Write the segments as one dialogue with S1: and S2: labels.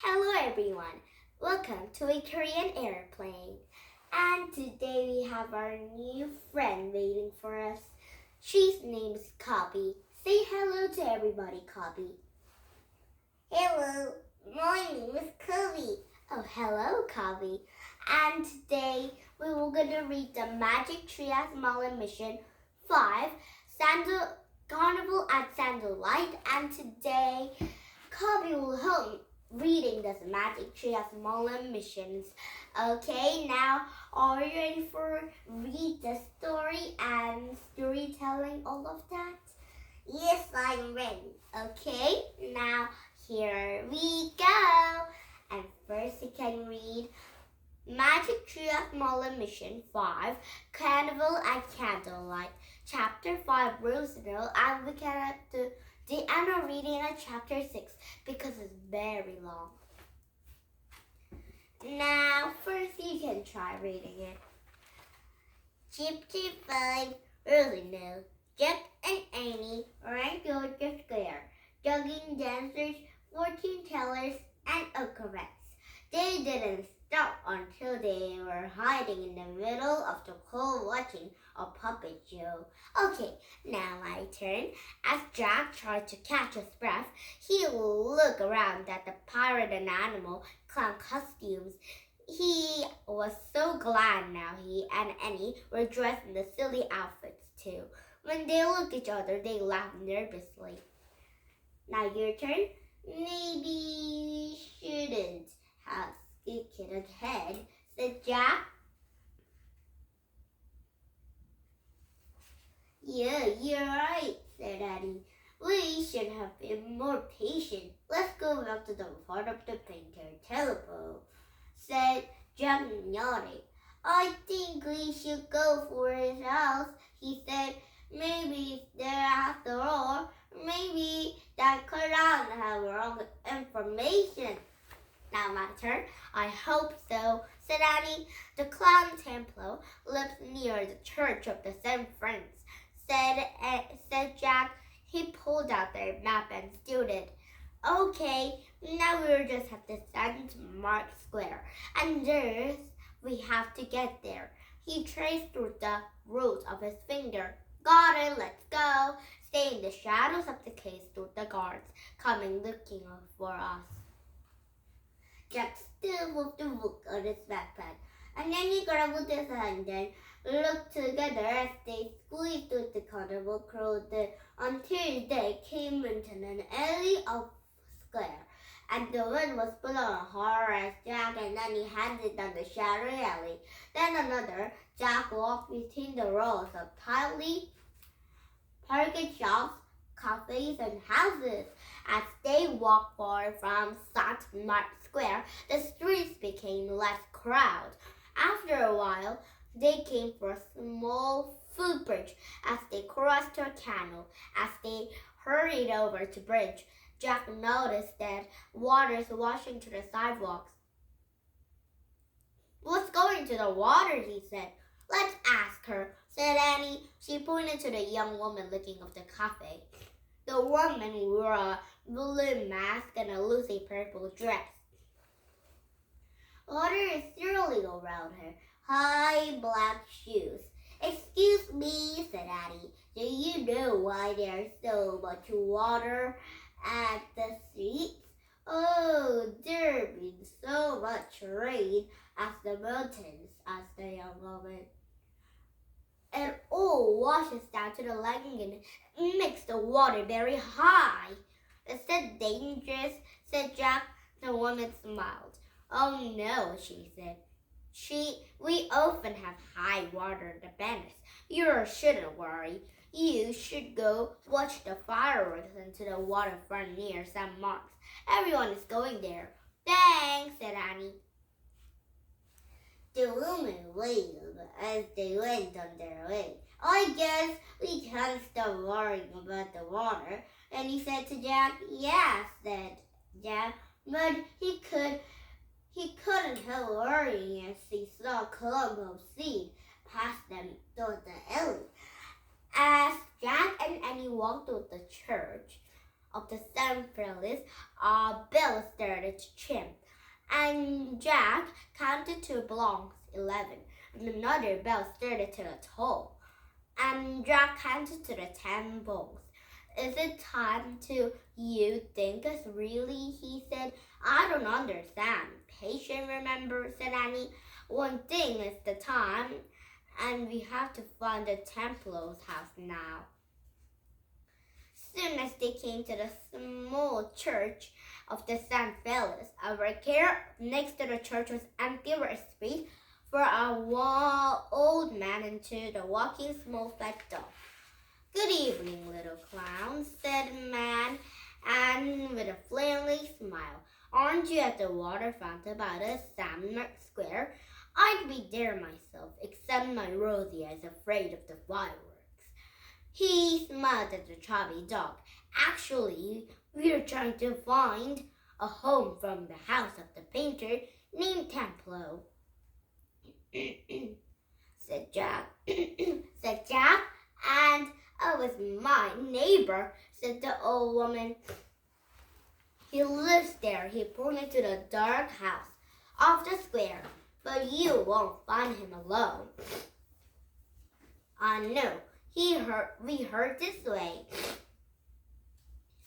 S1: Hello everyone, welcome to a Korean airplane. And today we have our new friend waiting for us. She's named Copy. Say hello to everybody, Copy. Hello, my name is Copy. Oh, hello, Copy. And today we were gonna read the Magic Tree at Merlin Mission 5, Sandal Carnival at Sandallight. And today Copy will help reading this Magic Tree as Merlin missions. Okay, now are you ready for read the story and storytelling, all of that? Yes, I'm ready. Okay, now here we go. And first you can read Magic Tree at Merlin Mission 5, Carnival at Candlelight, Chapter 5, Rosenhill, and we can do the end of reading at Chapter 6 because it's very long. Now, first you can try reading it. Chapter 5, Rosenhill. Jack and Annie ran toward the square, jogging dancers, fortune tellers, and acrobats. They didn't stop until they were hiding in the middle of the hall watching a puppet show. Okay, now my turn. As Jack tried to catch his breath, he looked around at the pirate and animal clown costumes. He was so glad now he and Annie were dressed in the silly outfits too. When they looked at each other, they laughed nervously. Now your turn. Maybe shouldn't have skipped it ahead, said Jack. Yeah, you're right, said Annie. We should have been more patient. Let's go back to the part of the painter telephone, said Jack, nodding. I think we should go for his house, he said. Maybe it's there after all. Maybe that clown have wrong information. Now my turn. I hope so, said Annie. The clown temple lives near the church of the St. Friends, said Jack. He pulled out their map and student. Okay, now we'll just have to stand to Mark Square, and there's we have to get there. He traced through the roots of his finger. Got it, let's go. Stay in the shadows of the case through the guards, coming looking for us. Jack still moved the book on his backpack, and then he grabbed his hand and looked together as they squeezed through the carnival crowd until they came into an alley of square. And the wind was blowing hard as Jack and Annie headed down the shadowy alley. Then another, Jack walked between the rows of tightly parked shops, cafes, and houses. As they walked far from St. Mark's Square, the streets became less crowded. After a while, they came for a small footbridge. As they crossed a canal, as they hurried over the bridge, Jack noticed that water is washing to the sidewalks. What's going to the water? He said. Let's ask her, said Annie. She pointed to the young woman looking of the cafe. The woman wore a blue mask and a loosely purple dress. Water is swirling around her, high black shoes. Excuse me, said Annie. Do you know why there's so much water at the streets? Oh, there's been so much rain as the mountains, asked the young woman. It all washes down to the lagoon and makes the water very high. Is that dangerous? Said Jack. The woman smiled. Oh no, she said. We often have high water in the Venice. You shouldn't worry. You should go watch the fireworks into the waterfront near St. Mark's. Everyone is going there. Thanks, said Annie. The woman waved as they went on their way. I guess we can't stop worrying about the water. And he said to Jack, yes, said Jack, but he couldn't help worrying as he saw a clump of seed pass them toward the alley. As Jack and Annie walked to the church, of the San Felix, a bell started to chime, and Jack counted to belongs 11, and another bell started to toll, and Jack counted to the 10 bells. Is it time to you think us really? He said. I don't understand. Patient, remember, said Annie. One thing is the time, and we have to find the Templar's house now. Soon as they came to the small church of the San Felix, a care next to the church was empty for a space for a old man and two the walking small fat dog. Good evening, little clown, said the man, and with a friendly smile. Aren't you at the water fountain by the Sandmark Square? I'd be there myself, except my Rosie is afraid of the fireworks. He smiled at the chubby dog. Actually, we're trying to find a home from the house of the painter named Templo, said Jack. said Jack, and I was my neighbor, said the old woman. He lives there. He pointed to the dark house off the square, but you won't find him alone. I know. We heard this way,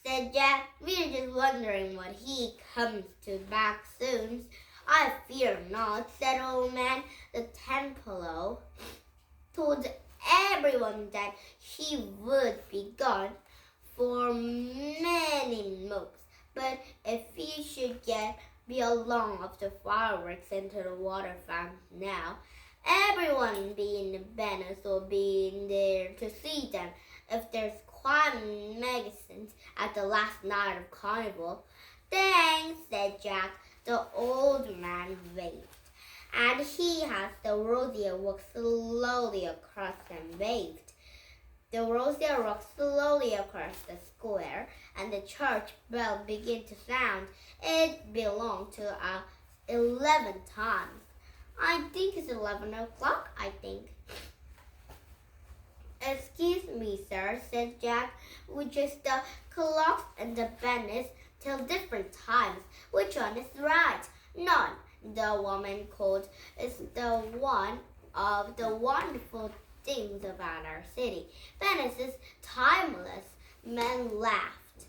S1: said Jack. We're just wondering when he comes to back soon. I fear not, said old man. The Templo told everyone that he would be gone for many months. But if he should be along of the fireworks into the water fountain now, everyone be in the banners will be in there to see them. If there's quite magazines at the last night of carnival. Thanks, said Jack. The old man waved, and he had the Rosie walk slowly across and waved. The Rosie walked slowly across the square, and the church bell began to sound. It belonged to 11 times. I think it's 11 o'clock, I think. Excuse me, sir, said Jack. We just the clocks and the banners till different times. Which one is right? None, the woman called. It's the one of the wonderful things about our city. Venice is timeless. Men laughed,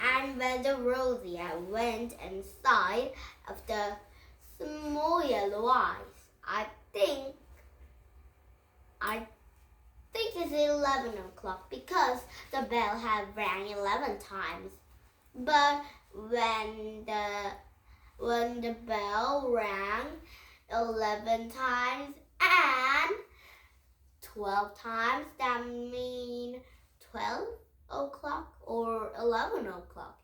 S1: and when the Rosie went inside of the small yellow eyes, I think it's 11 o'clock because the bell had rang 11 times. But when the bell rang 11 times and 12 times, that means 12 o'clock or 11 o'clock.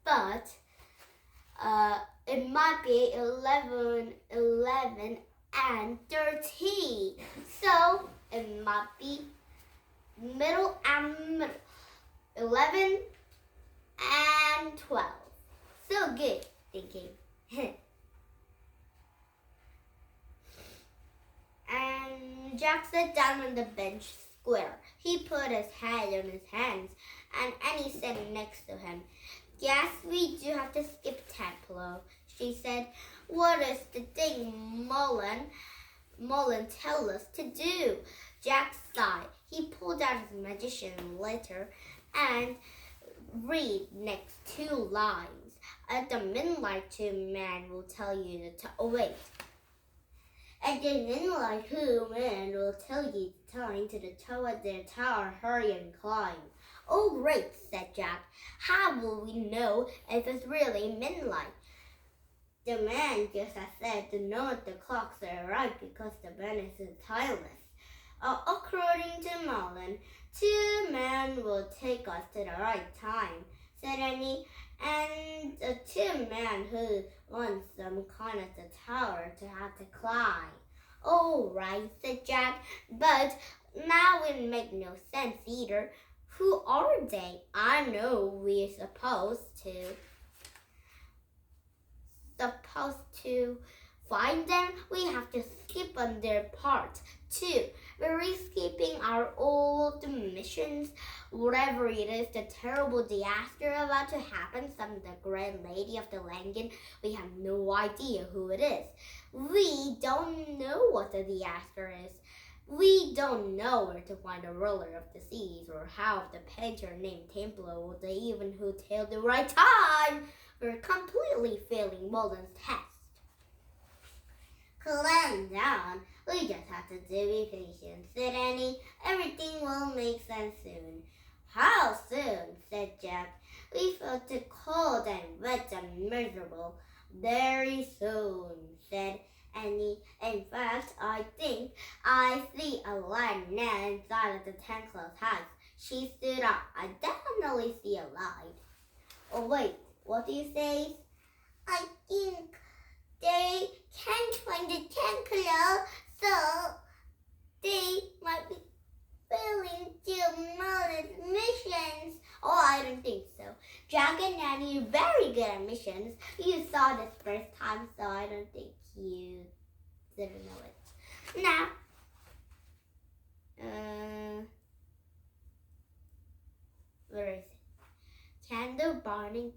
S1: But it might be 11 and 13. So it might be middle and middle. 11 and 12. So good thinking. And Jack sat down on the bench square. He put his head on his hands, and Annie sat next to him. Yes, we do have to skip Templo, she said. What is the thing Merlin tell us to do? Jack sighed. He pulled out his magician letter and read next 2 lines. At the midnight, 2 men will tell you to wait. At the midnight, 2 men will tell you the time to the toe of their tower, hurry and climb. Oh, great, said Jack. How will we know if it's really midnight? The man, just as said, to know if the clocks are right because the Venice is timeless. According to Merlin, 2 men will take us to the right time, said Annie, and the 2 men who want some kind of the tower to have to climb. All right, said Jack, but now it make no sense either. Who are they? I know we're supposed to find them, we have to skip on their part too. We're skipping our old missions, whatever it is, the terrible disaster about to happen, some of the Grand Lady of the Langan, we have no idea who it is. We don't know what the disaster is. We don't know where to find the ruler of the seas or how the painter named Templo or even who tell the right time. We're completely failing Merlin's test. Calm down. We just have to be patient, said Annie. Everything will make sense soon. How soon? Said Jack. We felt too cold and wet and miserable. Very soon, said Annie. In fact, I think I see a light now inside of the Tanclos's house. She stood up. I definitely see a light. Oh wait, what do you say? I think they can't find the Tanclo, so they might be failing to Merlin's missions. Oh, I don't think so. Jack and Nanny are very good at missions. You saw this first time, so I don't think you didn't know it. Now, where is it? Candle burning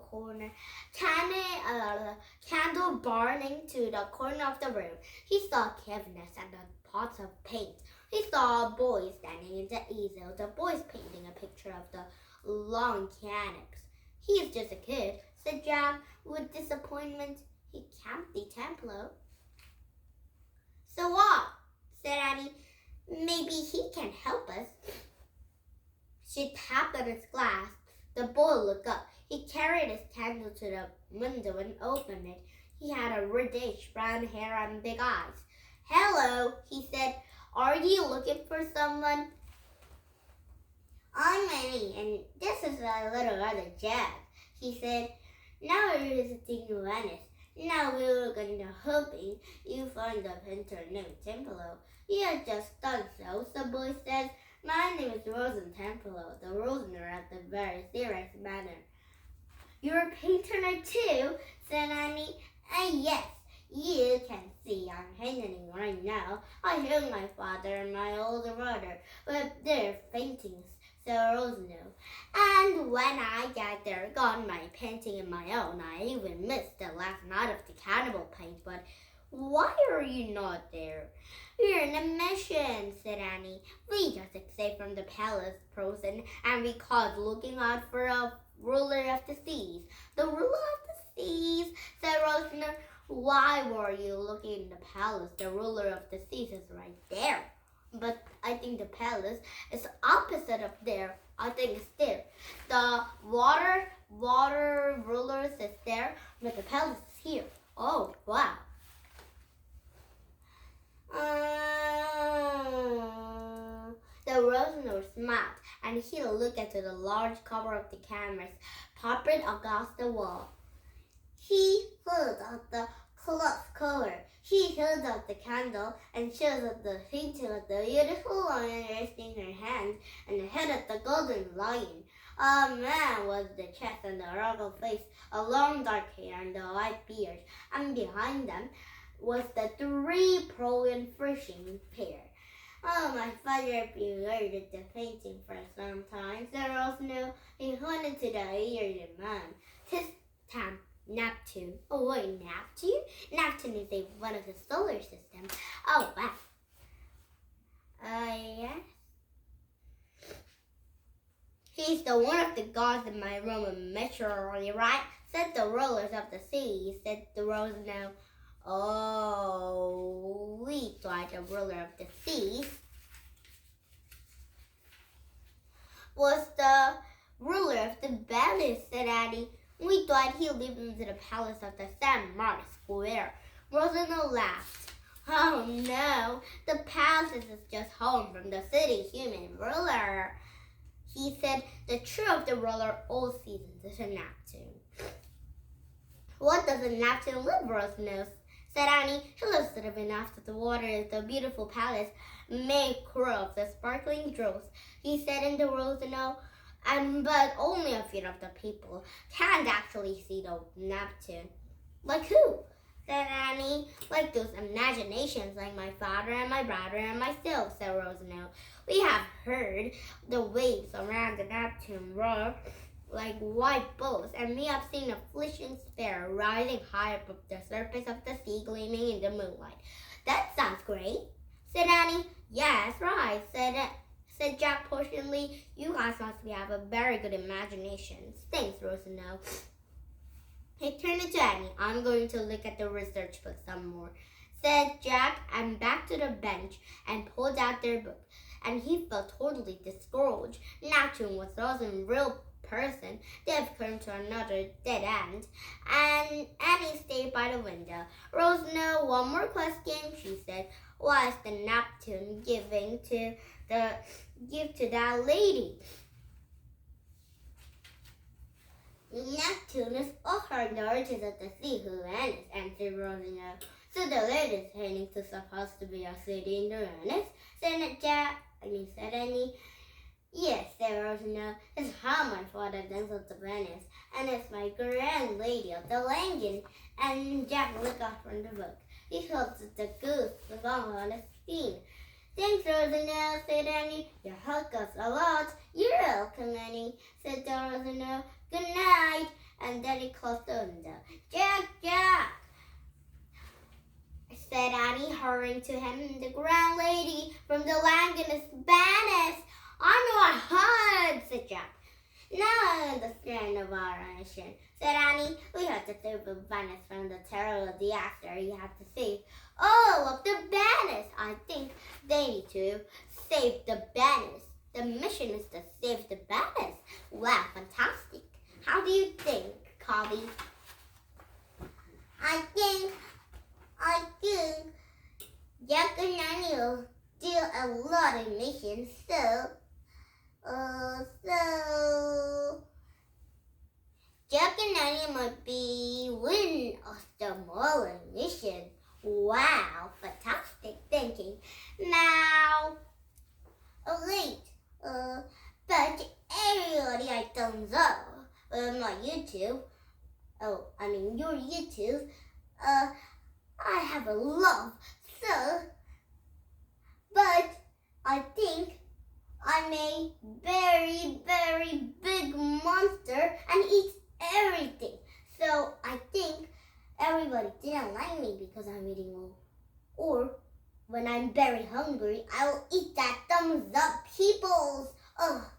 S1: to the corner of the room. He saw cabinets and the pots of paint. He saw a boy standing in the easel. The boy's painting a picture of the long canopies. He's just a kid, said Jack with disappointment. He can't be Templo. So what? Said Annie. Maybe he can help us. She tapped on his glass. The boy looked up. He carried his candle to the window and opened it. He had a reddish brown hair and big eyes. Hello, he said. Are you looking for someone? I'm Annie, and this is my little brother Jack, he said. Now we're visiting Venice. Now we were going to hoping you find a painter named Templo. You had just done so, the boy says. My name is Rosen Templo, the Rosener at the very serious manner. You're a painter too, said Annie. Yes, you can see I'm painting right now. I heard my father and my older brother with their paintings, said Rosener. And when I get there, got my painting in my own, I even missed the last night of the cannibal paint, but why are you not there? We're in a mission, said Annie. We just escaped from the palace prison and we caught looking out for a ruler of the seas. The ruler of the seas, said Rosener. Why were you looking in the palace? The ruler of the seas is right there. But I think the palace is opposite of there. I think it's there. The water ruler is there, but the palace is here. Oh, wow. The Rosener smiled, and he looked into the large cover of the canvas, propped against the wall. He pulled out the cloth cover. He held out the candle and showed up the painting of the beautiful lion resting her hand and the head of the golden lion. A man with the chest and the rugged face, a long dark hair and a white beard, and behind them was the three Provian fishing pair. Oh, my father had been worried at the painting for some time, said Rosener. He pointed to the bearded man. This time, Neptune. Oh, wait, Neptune? Neptune is one of the solar systems. Oh, wow. Yes. He's the one of the gods in my Roman mythology, right? Said the rulers of the sea, said the Rosener. Oh, we thought the ruler of the seas was the ruler of the valleys, said Annie. We thought he lived in the palace of the San Mark Square. Rosener laughed. Oh no, the palace is just home from the city human ruler. He said the true of the ruler all seasons is a Neptune. What does a Neptune live, Rosener? Said Annie. He lives living after the water is the beautiful palace made of the sparkling jewels. He said in the Rosener, but only a few of the people can't actually see the Neptune. Like who? said Annie. Like those imaginations, like my father and my brother and myself, said Rosanelle. We have heard the waves around the Neptune roar like white bulls, and we have seen a fishing spear rising high above the surface of the sea, gleaming in the moonlight. That sounds great, said Annie. Yes, right, said Jack patiently. You guys must have a very good imagination. Thanks, Rosanelle. He turned to Annie. I'm going to look at the research book some more, said Jack, and back to the bench and pulled out their book. And he felt totally discouraged. Neptune wasn't a real person. They've come to another dead end. And Annie stayed by the window. Rosanelle, one more question, she said. Why is the Neptune giving to that lady? Neptune is also the artist of the sea who Uranus, answered Rosanelle. So the lady's heading to supposed to be a city in Uranus, said Jack. Said Annie. Yes, said Rosanelle. It's how my father dances to Venice, and it's my grand lady of the Langan. And Jack looked up from the book. He hopes that the goose was on his feet. Thanks, Rosanelle, said Annie. You helped us a lot. You're welcome, Annie, said Rosanelle. Good night. And then he closed the window. Jack, Jack, said Annie, hurrying to him. The grand lady from the Langan is Venice. I know I heard, said Jack. Now I understand of our mission, said Annie. We have to save Venice from the terrible disaster you have to save all of the banners. I think they need to save the banners. The mission is to save the banners. Wow, fantastic. How do you think, Colby? I think Jack and Annie will do a lot of missions, so Jack and Annie might be winning of the Merlin mission. Wow, fantastic thinking. Now, wait, but everybody I thumbs up on my YouTube. Your YouTube. I have a love, so, but I think I'm a very, very big monster and eats everything. So I think everybody didn't like me because I'm eating all. Or when I'm very hungry, I will eat that thumbs up peoples. Oh,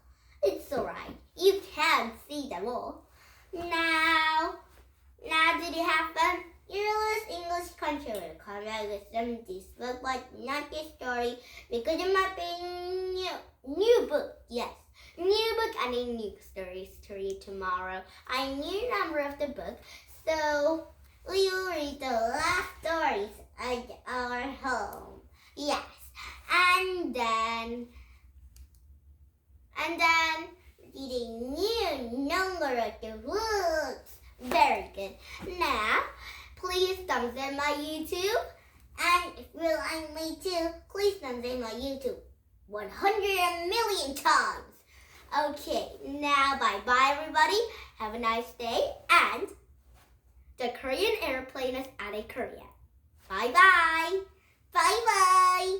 S1: it's alright. You can't see them all. Now did you have fun? Fearless English Country will come out with some this book, but not this story, because it might be a new book. Yes, new book and a new story to read tomorrow. A new number of the book, so we will read the last stories at our home. Yes, and then read a new number of the books. Very good. Now, please thumbs up my YouTube. And if you like me too, please thumbs up my YouTube 100 million times. Okay, now bye-bye everybody. Have a nice day. And the Korean airplane is out of Korea. Bye-bye. Bye-bye.